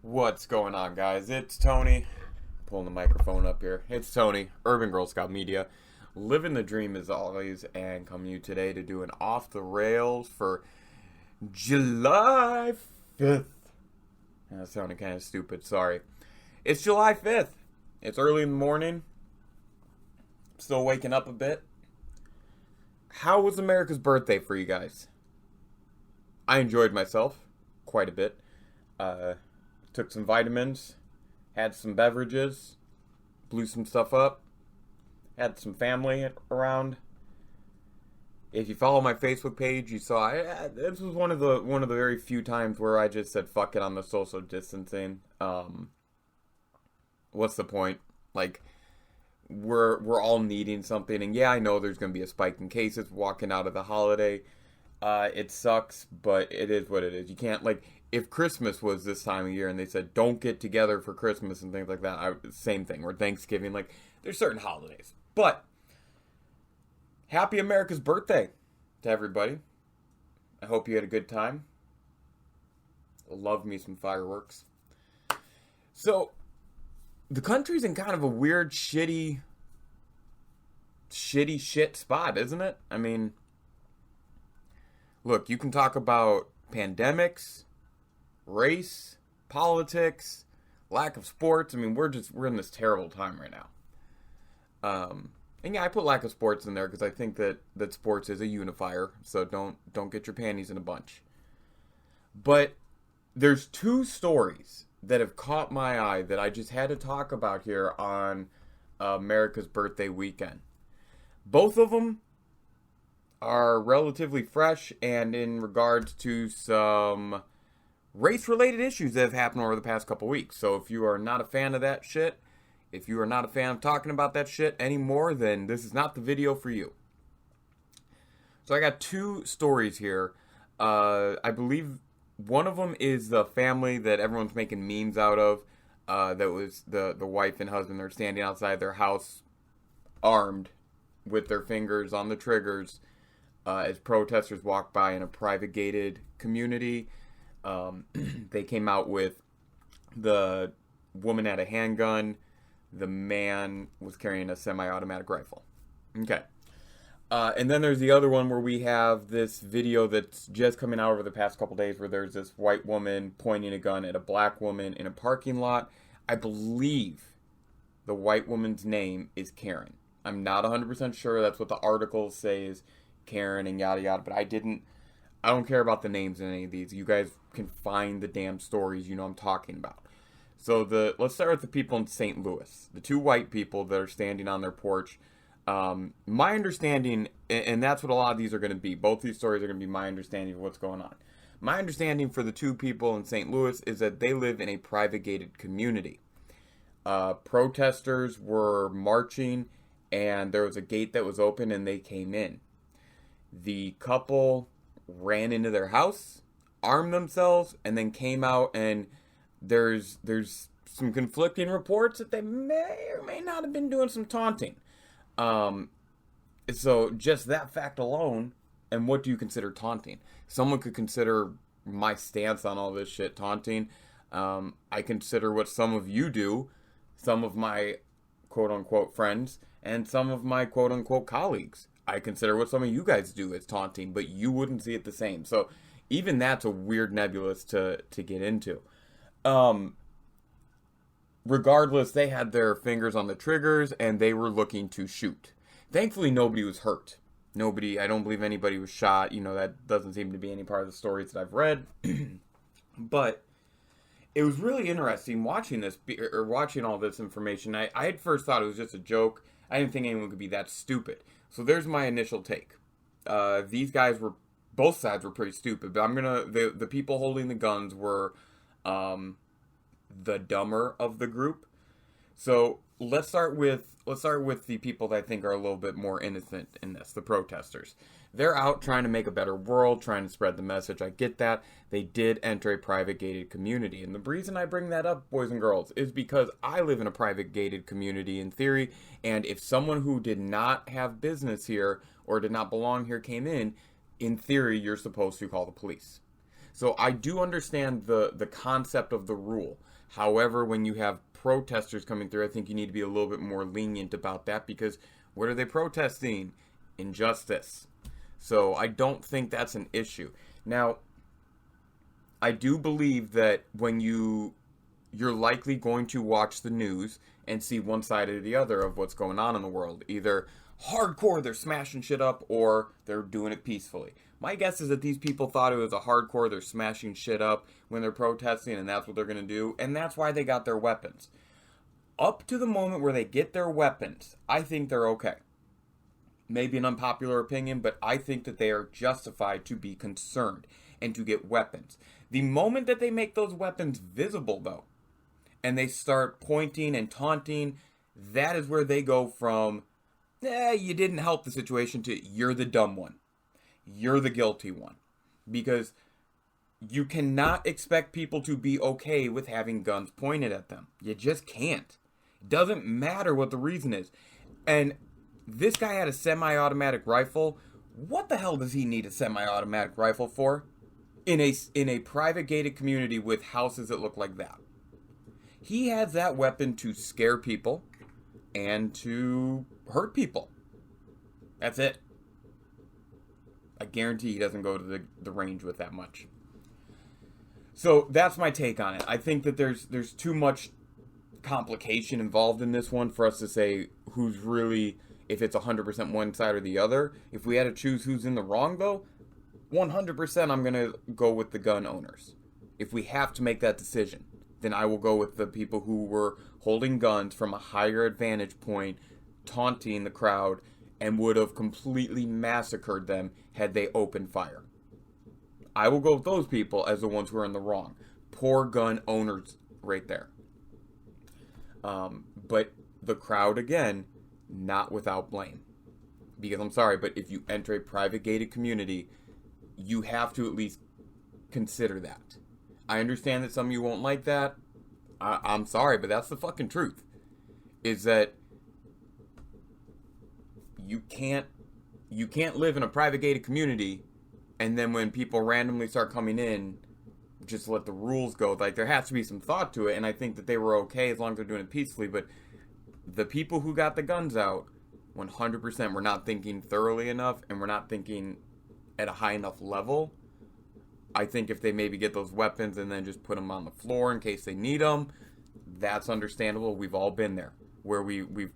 What's going on, guys? It's Tony. Pulling the microphone up here. It's Tony, Urban Girl Scout Media. Living the dream as always, and coming to you today to do an off the rails for July 5th. That sounded kind of stupid, sorry. It's July 5th. It's early in the morning. Still waking up a bit. How was America's birthday for you guys? I enjoyed myself quite a bit. Took some vitamins, had some beverages, blew some stuff up, had some family around. If you follow my Facebook page, you saw this was one of the very few times where I just said fuck it on the social distancing. What's the point? Like, we're all needing something, and yeah, I know there's gonna be a spike in cases walking out of the holiday. It sucks, but it is what it is. You can't, like, if Christmas was this time of year and they said don't get together for Christmas and things like that, same thing. Or Thanksgiving, like, there's certain holidays. But happy America's birthday to everybody. I hope you had a good time. Love me some fireworks. So the country's in kind of a weird, shit spot, isn't it? I mean, look, you can talk about pandemics, race, politics, lack of sports. I mean, we're in this terrible time right now. And yeah, I put lack of sports in there because I think that sports is a unifier. So don't get your panties in a bunch. But there's two stories that have caught my eye that I just had to talk about here on America's birthday weekend. Both of them are relatively fresh and in regards to some race-related issues that have happened over the past couple weeks. So if you are not a fan of that shit, if you are not a fan of talking about that shit anymore, then this is not the video for you. So I got two stories here. I believe one of them is the family that everyone's making memes out of. That was the wife and husband. They're standing outside their house armed with their fingers on the triggers as protesters walk by in a private gated community. They came out with the woman had a handgun. The man was carrying a semi-automatic rifle. Okay. And then there's the other one where we have this video that's just coming out over the past couple days where there's this white woman pointing a gun at a black woman in a parking lot. I believe the white woman's name is Karen. I'm not 100% sure. That's what the articles say is Karen and yada yada, but I don't care about the names in any of these. You guys can find the damn stories you know I'm talking about. So let's start with the people in St. Louis. The two white people that are standing on their porch. My understanding, and that's what a lot of these are going to be. Both these stories are going to be my understanding of what's going on. My understanding for the two people in St. Louis is that they live in a private gated community. Protesters were marching, and there was a gate that was open, and they came in. The couple ran into their house, armed themselves, and then came out, and there's some conflicting reports that they may or may not have been doing some taunting. So just that fact alone, and what do you consider taunting? Someone could consider my stance on all this shit taunting. I consider what some of you do, some of my quote-unquote friends, and some of my quote-unquote colleagues. I consider what some of you guys do as taunting, but you wouldn't see it the same. So even that's a weird nebulous to get into. Regardless, they had their fingers on the triggers and they were looking to shoot. Thankfully, nobody was hurt. I don't believe anybody was shot. You know, that doesn't seem to be any part of the stories that I've read. But it was really interesting watching all this information. I at first thought it was just a joke. I didn't think anyone could be that stupid. So there's my initial take. These guys both sides were pretty stupid, but the people holding the guns were the dumber of the group. So let's start with the people that I think are a little bit more innocent in this, the protesters. They're out trying to make a better world, trying to spread the message. I get that. They did enter a private gated community. And the reason I bring that up, boys and girls, is because I live in a private gated community in theory. And if someone who did not have business here or did not belong here came in theory, you're supposed to call the police. So I do understand the concept of the rule. However, when you have protesters coming through, I think you need to be a little bit more lenient about that, because what are they protesting? Injustice. So I don't think that's an issue. Now, I do believe that when you're likely going to watch the news and see one side or the other of what's going on in the world. Either hardcore, they're smashing shit up, or they're doing it peacefully. My guess is that these people thought it was a hardcore, they're smashing shit up when they're protesting, and that's what they're going to do, and that's why they got their weapons. Up to the moment where they get their weapons, I think they're okay. Maybe an unpopular opinion, but I think that they are justified to be concerned and to get weapons. The moment that they make those weapons visible, though, and they start pointing and taunting, that is where they go from, you didn't help the situation, to you're the dumb one. You're the guilty one. Because you cannot expect people to be okay with having guns pointed at them. You just can't. It doesn't matter what the reason is. And this guy had a semi-automatic rifle. What the hell does he need a semi-automatic rifle for? In a private gated community with houses that look like that. He has that weapon to scare people and to hurt people. That's it. I guarantee he doesn't go to the range with that much. So that's my take on it. I think that there's too much complication involved in this one for us to say who's really, if it's 100% one side or the other. If we had to choose who's in the wrong, though, 100% I'm going to go with the gun owners. If we have to make that decision, then I will go with the people who were holding guns from a higher advantage point, taunting the crowd, and would have completely massacred them had they opened fire. I will go with those people as the ones who are in the wrong. Poor gun owners right there. But the crowd, again, not without blame. Because I'm sorry, but if you enter a private gated community, you have to at least consider that. I understand that some of you won't like that. I'm sorry, but that's the fucking truth. Is that you can't live in a private gated community and then when people randomly start coming in, just let the rules go. Like, there has to be some thought to it, and I think that they were okay as long as they're doing it peacefully, but the people who got the guns out, 100% were not thinking thoroughly enough, and were not thinking at a high enough level. I think if they maybe get those weapons and then just put them on the floor in case they need them, that's understandable. We've all been there, where we've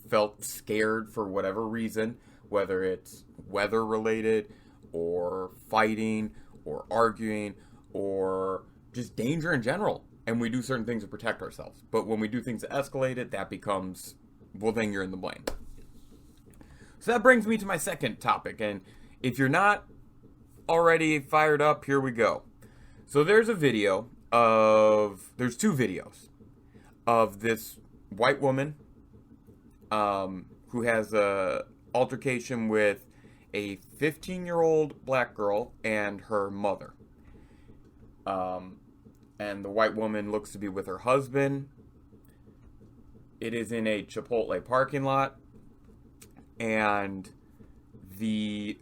felt scared for whatever reason, whether it's weather related, or fighting, or arguing, or just danger in general. And we do certain things to protect ourselves. But when we do things to escalate it, that becomes, well, then you're in the blame. So that brings me to my second topic. And if you're not already fired up, here we go. So there's two videos of this white woman who has a altercation with a 15-year-old black girl and her mother. And the white woman looks to be with her husband. It is in a Chipotle parking lot. And the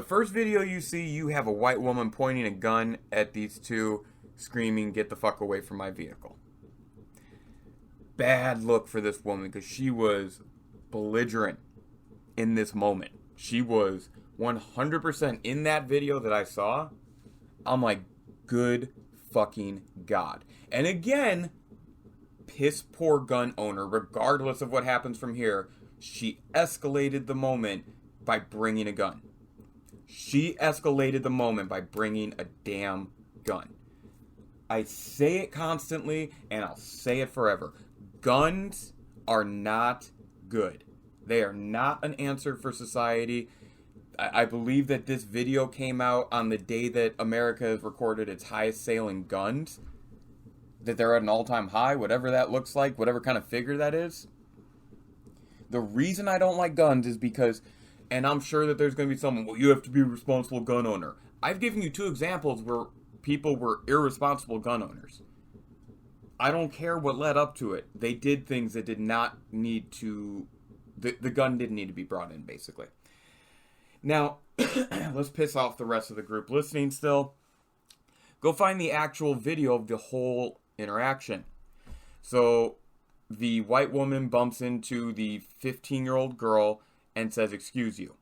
first video you see, you have a white woman pointing a gun at these two, screaming, "Get the fuck away from my vehicle." Bad look for this woman, because she was belligerent in this moment. She was 100% in that video that I saw. I'm like, good fucking God. And again, piss poor gun owner, regardless of what happens from here, she escalated the moment by bringing a gun. She escalated the moment by bringing a damn gun. I say it constantly, and I'll say it forever. Guns are not good. They are not an answer for society. I believe that this video came out on the day that America has recorded its highest sale in guns. That they're at an all-time high, whatever that looks like, whatever kind of figure that is. The reason I don't like guns is because, and I'm sure that there's going to be someone, well, you have to be a responsible gun owner. I've given you two examples where people were irresponsible gun owners. I don't care what led up to it. They did things that did not need to, the gun didn't need to be brought in, basically. Now, let's piss off the rest of the group listening still. Go find the actual video of the whole interaction. So, the white woman bumps into the 15-year-old girl and says, "Excuse you."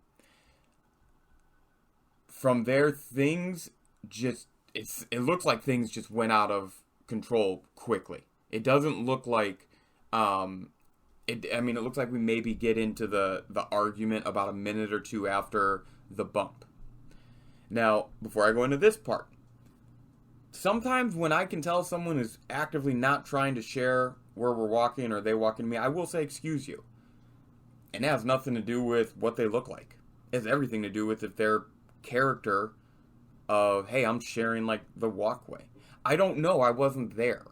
From there, things just, it looks like things just went out of control quickly. It doesn't look like, it looks like we maybe get into the argument about a minute or two after the bump. Now, before I go into this part, sometimes when I can tell someone is actively not trying to share where we're walking or they walk into me, I will say, "Excuse you." And it has nothing to do with what they look like. It has everything to do with if their character of, "Hey, I'm sharing like the walkway." I don't know, I wasn't there.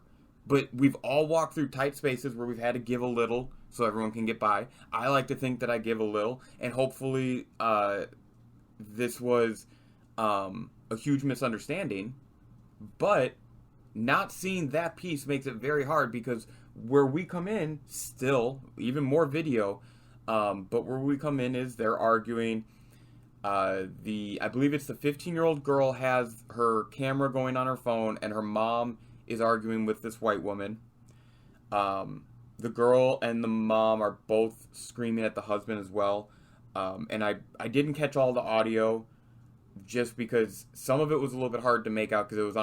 But we've all walked through tight spaces where we've had to give a little so everyone can get by. I like to think that I give a little, and hopefully this was a huge misunderstanding. But not seeing that piece makes it very hard, because where we come in, still, even more video, but where we come in is they're arguing. I believe it's the 15-year-old girl has her camera going on her phone, and her mom is arguing with this white woman. The girl and the mom are both screaming at the husband as well. And I didn't catch all the audio, just because some of it was a little bit hard to make out, because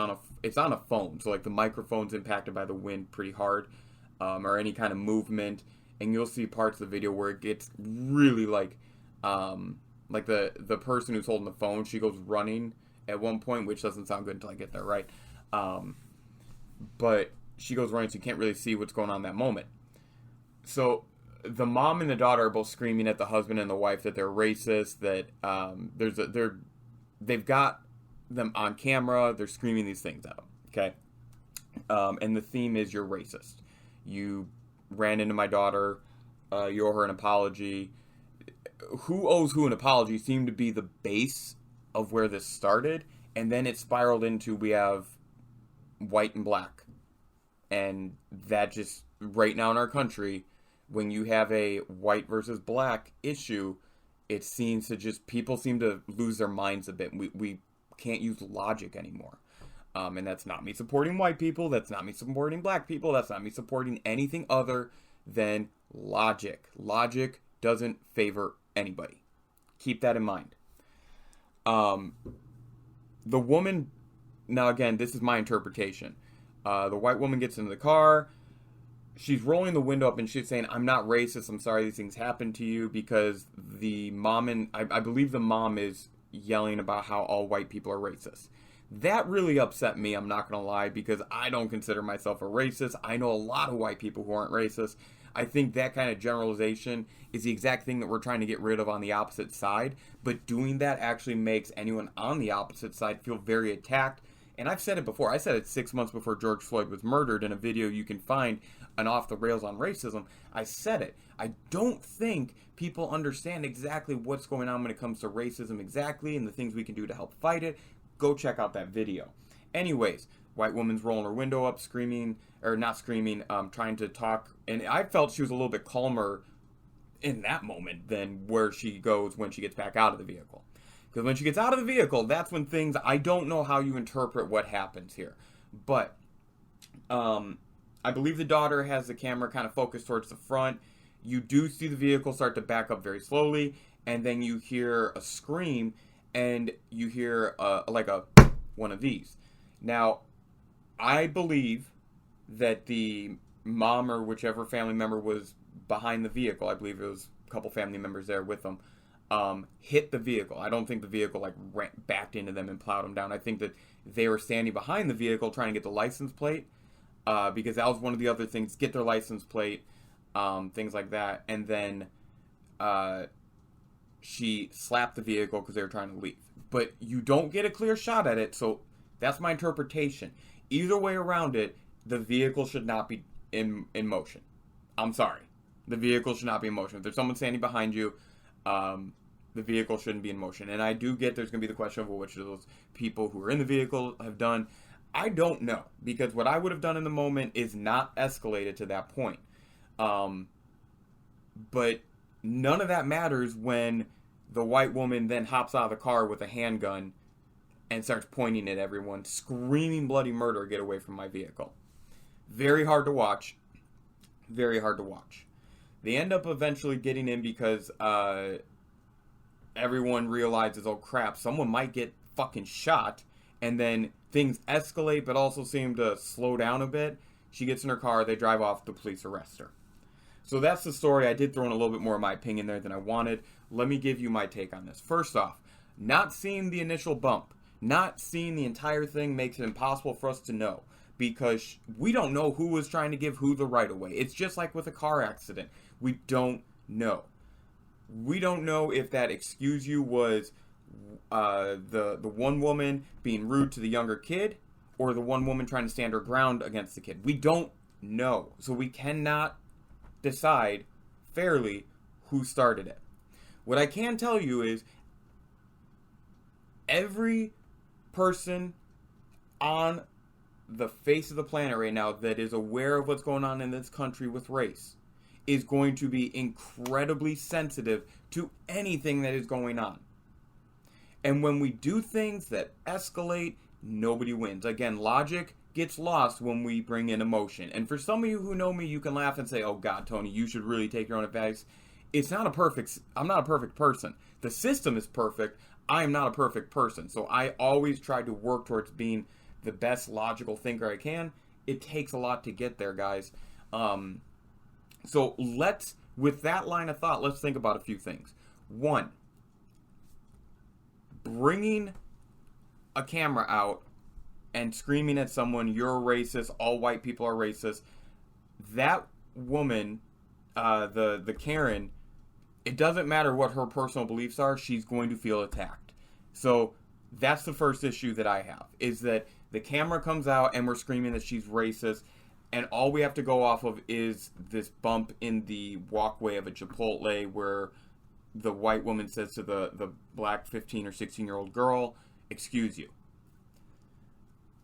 it's on a phone, so like the microphone's impacted by the wind pretty hard, or any kind of movement, and you'll see parts of the video where it gets really like the person who's holding the phone, she goes running at one point, which doesn't sound good until I get there, right? But she goes running, so you can't really see what's going on in that moment. So the mom and the daughter are both screaming at the husband and the wife that they're racist, that they've got them on camera, they're screaming these things at them, okay? And the theme is, "You're racist. You ran into my daughter, you owe her an apology." Who owes who an apology seemed to be the base of where this started, and then it spiraled into, we have white and black. And that just, right now in our country, when you have a white versus black issue, it seems to just, people seem to lose their minds a bit. We can't use logic anymore. And that's not me supporting white people, that's not me supporting black people, that's not me supporting anything other than logic. Logic doesn't favor anybody. Keep that in mind. The woman, now again, this is my interpretation. The white woman gets into the car, she's rolling the window up and she's saying, "I'm not racist, I'm sorry these things happened to you," because the mom, and I believe the mom is yelling about how all white people are racist. That really upset me, I'm not going to lie, because I don't consider myself a racist. I know a lot of white people who aren't racist. I think that kind of generalization is the exact thing that we're trying to get rid of on the opposite side, but doing that actually makes anyone on the opposite side feel very attacked. And I've said it before. I said it 6 months before George Floyd was murdered in a video you can find, an Off the Rails on Racism. I said it. I don't think people understand exactly what's going on when it comes to racism exactly, and the things we can do to help fight it. Go check out that video. Anyways, white woman's rolling her window up, screaming, or not screaming, trying to talk. And I felt she was a little bit calmer in that moment than where she goes when she gets back out of the vehicle. Because when she gets out of the vehicle, that's when things, I don't know how you interpret what happens here. But I believe the daughter has the camera kind of focused towards the front. You do see the vehicle start to back up very slowly, and then you hear a scream, and you hear one of these. Now, I believe that the mom or whichever family member was behind the vehicle, I believe it was a couple family members there with them, hit the vehicle. I don't think the vehicle backed into them and plowed them down. I think that they were standing behind the vehicle trying to get the license plate, because that was one of the other things, get their license plate, things like that. And then she slapped the vehicle because they were trying to leave. But you don't get a clear shot at it, so that's my interpretation. Either way around it, the vehicle should not be in motion. I'm sorry. The vehicle should not be in motion. If there's someone standing behind you, the vehicle shouldn't be in motion. And I do get there's going to be the question of, well, which of those people who are in the vehicle have done. I don't know, because what I would have done in the moment is not escalated to that point. But none of that matters when the white woman then hops out of the car with a handgun and starts pointing at everyone, screaming bloody murder, get away from my vehicle. Very hard to watch. Very hard to watch. They end up eventually getting in because everyone realizes, oh crap, someone might get fucking shot. And then things escalate but also seem to slow down a bit. She gets in her car, they drive off, the police arrest her. So that's the story. I did throw in a little bit more of my opinion there than I wanted. Let me give you my take on this. First off, not seeing the initial bump, not seeing the entire thing makes it impossible for us to know. Because we don't know who was trying to give who the right of way. It's just like with a car accident. We don't know. We don't know if that excuse you was the one woman being rude to the younger kid or the one woman trying to stand her ground against the kid. We don't know. So we cannot decide fairly who started it. What I can tell you is every person on the face of the planet right now that is aware of what's going on in this country with race is going to be incredibly sensitive to anything that is going on. And when we do things that escalate, nobody wins. Again, logic gets lost when we bring in emotion. And for some of you who know me, you can laugh and say, oh God, Tony, you should really take your own advice. I'm not a perfect person. The system is perfect. I am not a perfect person. So I always try to work towards being the best logical thinker I can. It takes a lot to get there, guys. So with that line of thought, let's think about a few things. One, bringing a camera out and screaming at someone, you're a racist, all white people are racist. That woman, the Karen, it doesn't matter what her personal beliefs are, she's going to feel attacked. So that's the first issue that I have, is that the camera comes out and we're screaming that she's racist, and all we have to go off of is this bump in the walkway of a Chipotle where the white woman says to the black 15 or 16-year-old girl, excuse you.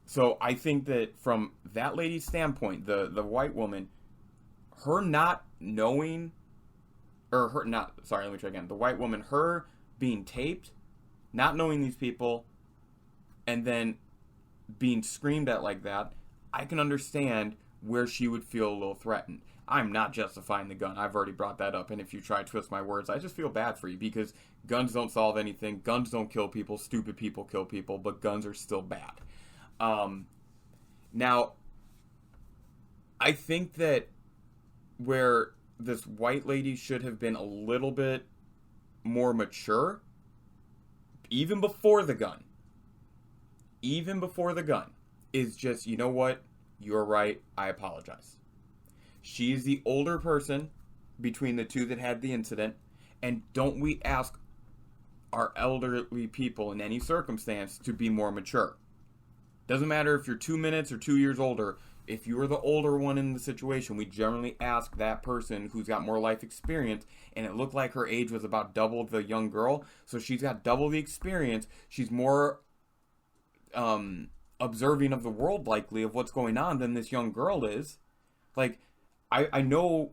So I think that from that lady's standpoint, the white woman, her not knowing, or her not, sorry, let me try again. The white woman, her being taped, not knowing these people, and then being screamed at like that, I can understand where she would feel a little threatened. I'm not justifying the gun. I've already brought that up, and if you try to twist my words, I just feel bad for you, because guns don't solve anything. Guns don't kill people. Stupid people kill people, but guns are still bad. Now, I think that where this white lady should have been a little bit more mature, even before the gun, is just, you know what? You're right. I apologize. She's the older person between the two that had the incident, and don't we ask our elderly people in any circumstance to be more mature? Doesn't matter if you're 2 minutes or 2 years older. If you're the older one in the situation, we generally ask that person who's got more life experience, and it looked like her age was about double the young girl, so she's got double the experience. She's more observing of the world, likely, of what's going on than this young girl is. Like, I know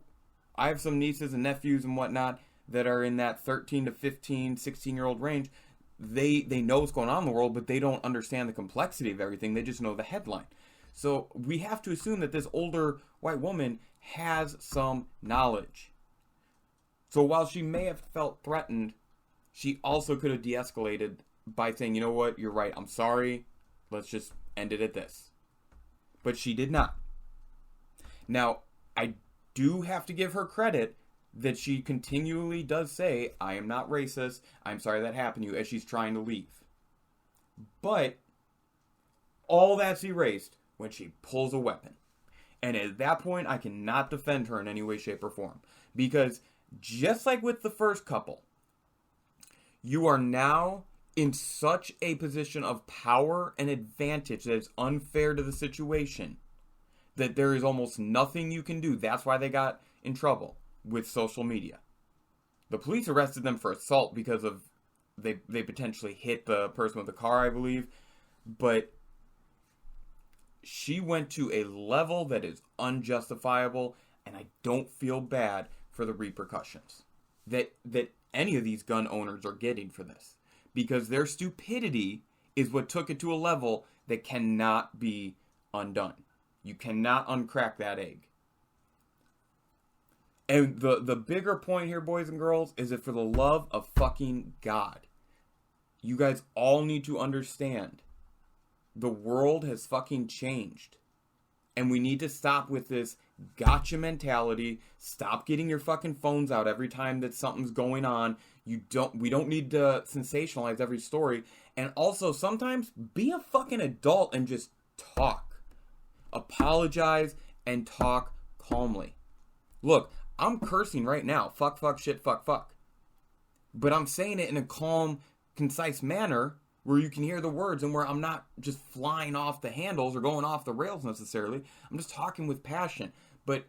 I have some nieces and nephews and whatnot that are in that 13 to 15, 16-year-old range. They know what's going on in the world, but they don't understand the complexity of everything. They just know the headline. So we have to assume that this older white woman has some knowledge. So while she may have felt threatened, she also could have de-escalated by saying, you know what, you're right, I'm sorry, let's just end it at this. But she did not. Now, I do have to give her credit that she continually does say, I am not racist, I'm sorry that happened to you, as she's trying to leave. But all that's erased when she pulls a weapon. And at that point, I cannot defend her in any way, shape, or form. Because just like with the first couple, you are now in such a position of power and advantage that is unfair to the situation, that there is almost nothing you can do. That's why they got in trouble with social media. The police arrested them for assault because of they potentially hit the person with the car, I believe. But she went to a level that is unjustifiable, and I don't feel bad for the repercussions. That any of these gun owners are getting for this. Because their stupidity is what took it to a level that cannot be undone. You cannot uncrack that egg. And the bigger point here, boys and girls, is that for the love of fucking God, you guys all need to understand the world has fucking changed. And we need to stop with this gotcha mentality. Stop getting your fucking phones out every time that something's going on. We don't need to sensationalize every story. And also, sometimes be a fucking adult and just talk. Apologize and talk calmly. Look, I'm cursing right now. Fuck, shit, fuck. But I'm saying it in a calm, concise manner where you can hear the words and where I'm not just flying off the handles or going off the rails necessarily. I'm just talking with passion. But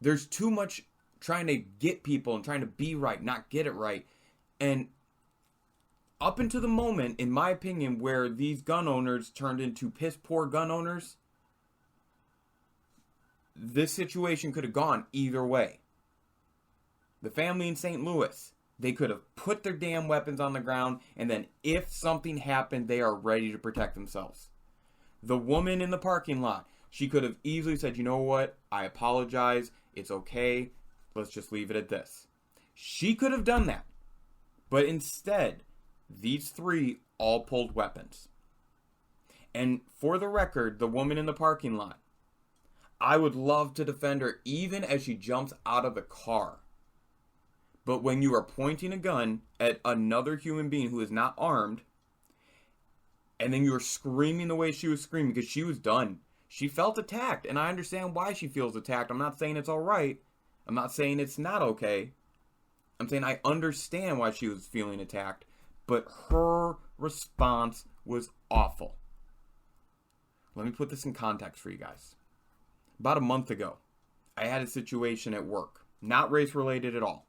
there's too much trying to get people and trying to be right, not get it right. And up until the moment, in my opinion, where these gun owners turned into piss poor gun owners, this situation could have gone either way. The family in St. Louis, they could have put their damn weapons on the ground, and then if something happened, they are ready to protect themselves. The woman in the parking lot, she could have easily said, you know what, I apologize, it's okay, let's just leave it at this. She could have done that. But instead, these three all pulled weapons. And for the record, the woman in the parking lot, I would love to defend her even as she jumps out of the car. But when you are pointing a gun at another human being who is not armed, and then you are screaming the way she was screaming because she was done. She felt attacked, and I understand why she feels attacked. I'm not saying it's all right. I'm not saying it's not okay. I'm saying I understand why she was feeling attacked, but her response was awful. Let me put this in context for you guys. About a month ago, I had a situation at work, not race related at all.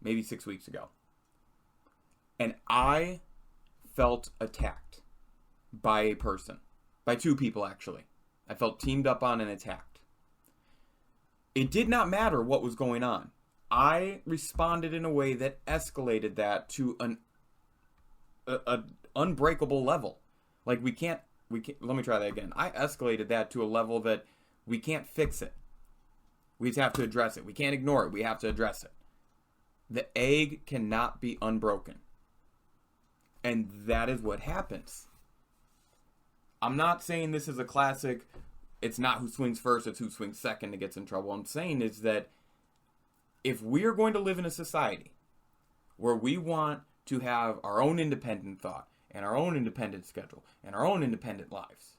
Maybe 6 weeks ago. And I felt attacked by a person. By two people, actually. I felt teamed up on and attacked. It did not matter what was going on. I responded in a way that escalated that to an unbreakable level. Like we can't, let me try that again. I escalated that to a level that we can't fix it. We just have to address it. We can't ignore it. We have to address it. The egg cannot be unbroken. And that is what happens. I'm not saying this is a classic, it's not who swings first, it's who swings second that gets in trouble. I'm saying is that if we are going to live in a society where we want to have our own independent thought and our own independent schedule and our own independent lives,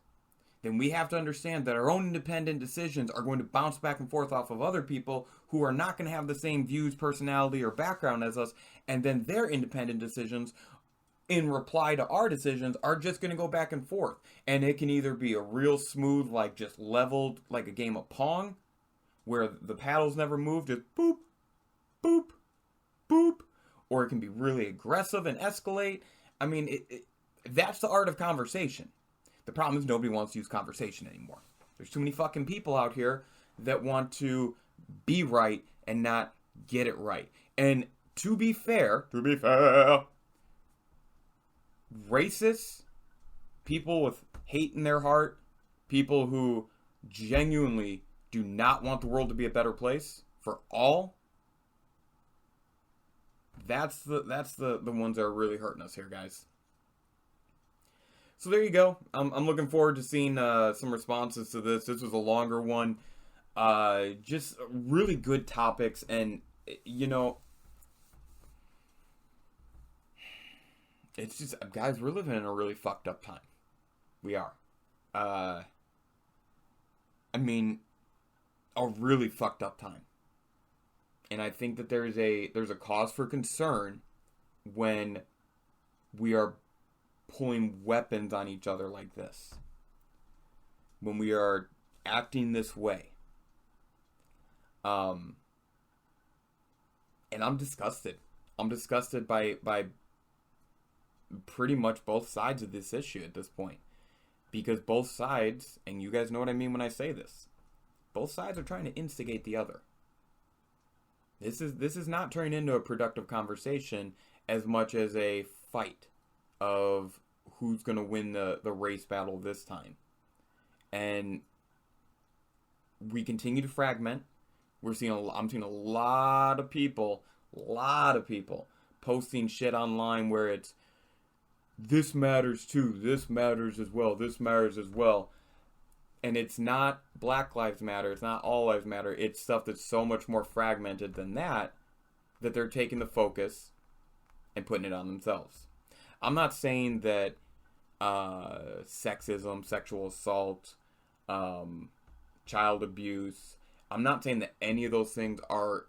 then we have to understand that our own independent decisions are going to bounce back and forth off of other people who are not going to have the same views, personality, or background as us, and then their independent decisions in reply to our decisions are just going to go back and forth. And it can either be a real smooth, like just leveled, like a game of Pong, where the paddles never move, just boop, boop, boop, or it can be really aggressive and escalate. I mean, that's the art of conversation. The problem is nobody wants to use conversation anymore. There's too many fucking people out here that want to be right and not get it right. And to be fair, racists, people with hate in their heart, people who genuinely do not want the world to be a better place for all, that's the ones that are really hurting us here, guys. So there you go. I'm looking forward to seeing some responses to this. This was a longer one. Just really good topics. And, you know, it's just, guys, we're living in a really fucked up time. We are. I mean, a really fucked up time. And I think that there's a cause for concern when we are pulling weapons on each other like this. When we are acting this way. And I'm disgusted. I'm disgusted by pretty much both sides of this issue at this point. Because both sides, and you guys know what I mean when I say this, both sides are trying to instigate the other. This is not turning into a productive conversation as much as a fight of who's going to win the race battle this time. And we continue to fragment. I'm seeing a lot of people posting shit online where it's this matters too, this matters as well, this matters as well. And it's not Black Lives Matter, it's not All Lives Matter, it's stuff that's so much more fragmented than that they're taking the focus and putting it on themselves. I'm not saying that sexism, sexual assault, child abuse, I'm not saying that any of those things are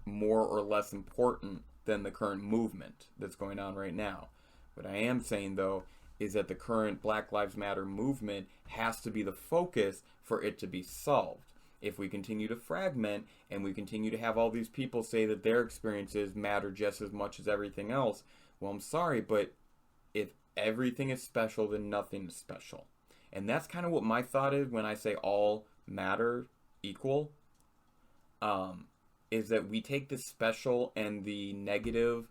more or less important than the current movement that's going on right now. What I am saying, though, is that the current Black Lives Matter movement has to be the focus for it to be solved. If we continue to fragment and we continue to have all these people say that their experiences matter just as much as everything else, well, I'm sorry, but if everything is special, then nothing is special. And that's kind of what my thought is when I say all matter equal, is that we take the special and the negative,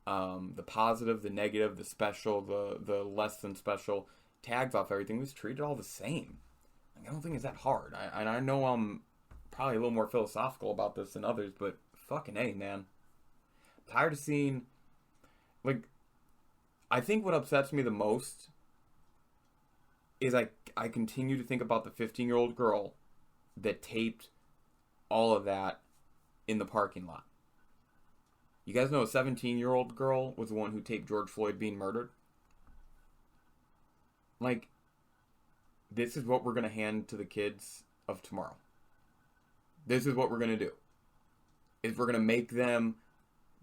the positive, the negative, the special, the less than special tags off everything. We just treat it all the same. Like, I don't think it's that hard. I know I'm probably a little more philosophical about this than others, but fucking A, man. I'm tired of seeing, like, I think what upsets me the most is I continue to think about the 15-year-old girl that taped all of that in the parking lot. You guys know a 17-year-old girl was the one who taped George Floyd being murdered? Like, this is what we're going to hand to the kids of tomorrow. This is what we're going to do. Is we're going to make them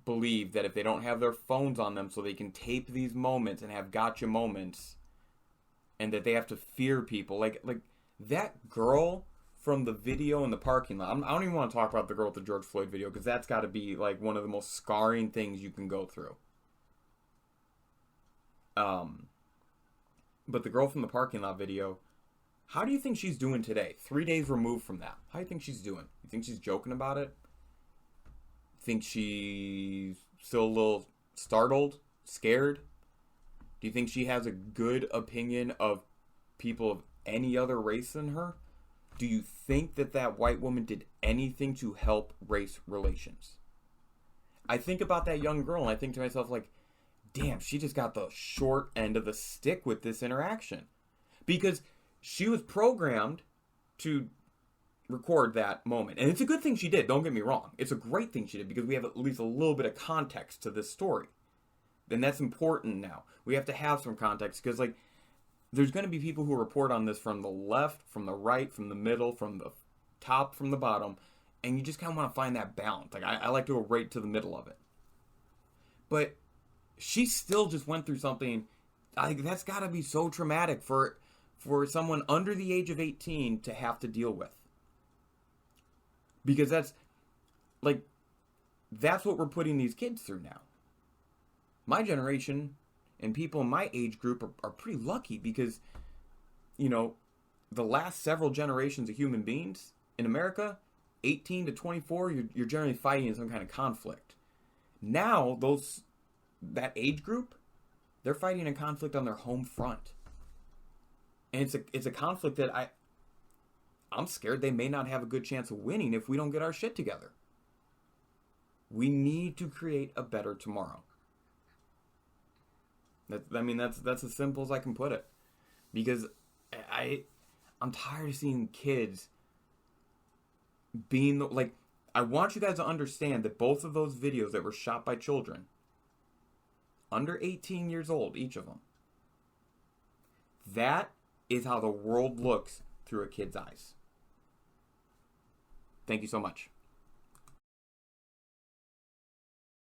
believe that if they don't have their phones on them so they can tape these moments and have gotcha moments, and that they have to fear people. Like that girl from the video in the parking lot. I don't even want to talk about the girl with the George Floyd video, because that's got to be like one of the most scarring things you can go through. But the girl from the parking lot video, how do you think she's doing today? 3 days removed from that. How do you think she's doing? You think she's joking about it? Think she's still a little startled, scared? Do you think she has a good opinion of people of any other race than her? Do you think that white woman did anything to help race relations? I think about that young girl and I think to myself, like, damn, she just got the short end of the stick with this interaction. Because she was programmed to record that moment. And it's a good thing she did, don't get me wrong. It's a great thing she did, because we have at least a little bit of context to this story. And that's important now. We have to have some context, because, like, there's going to be people who report on this from the left, from the right, from the middle, from the top, from the bottom, and you just kind of want to find that balance. Like, I like to go right to the middle of it. But she still just went through something, that's got to be so traumatic for someone under the age of 18 to have to deal with. Because that's what we're putting these kids through now. My generation and people in my age group are pretty lucky, because, you know, the last several generations of human beings in America, 18 to 24, you're generally fighting in some kind of conflict. Now, that age group, they're fighting a conflict on their home front. And it's a conflict that I'm scared they may not have a good chance of winning if we don't get our shit together. We need to create a better tomorrow. That's as simple as I can put it. Because I'm tired of seeing kids being I want you guys to understand that both of those videos that were shot by children, under 18 years old, each of them, that is how the world looks through a kid's eyes. Thank you so much.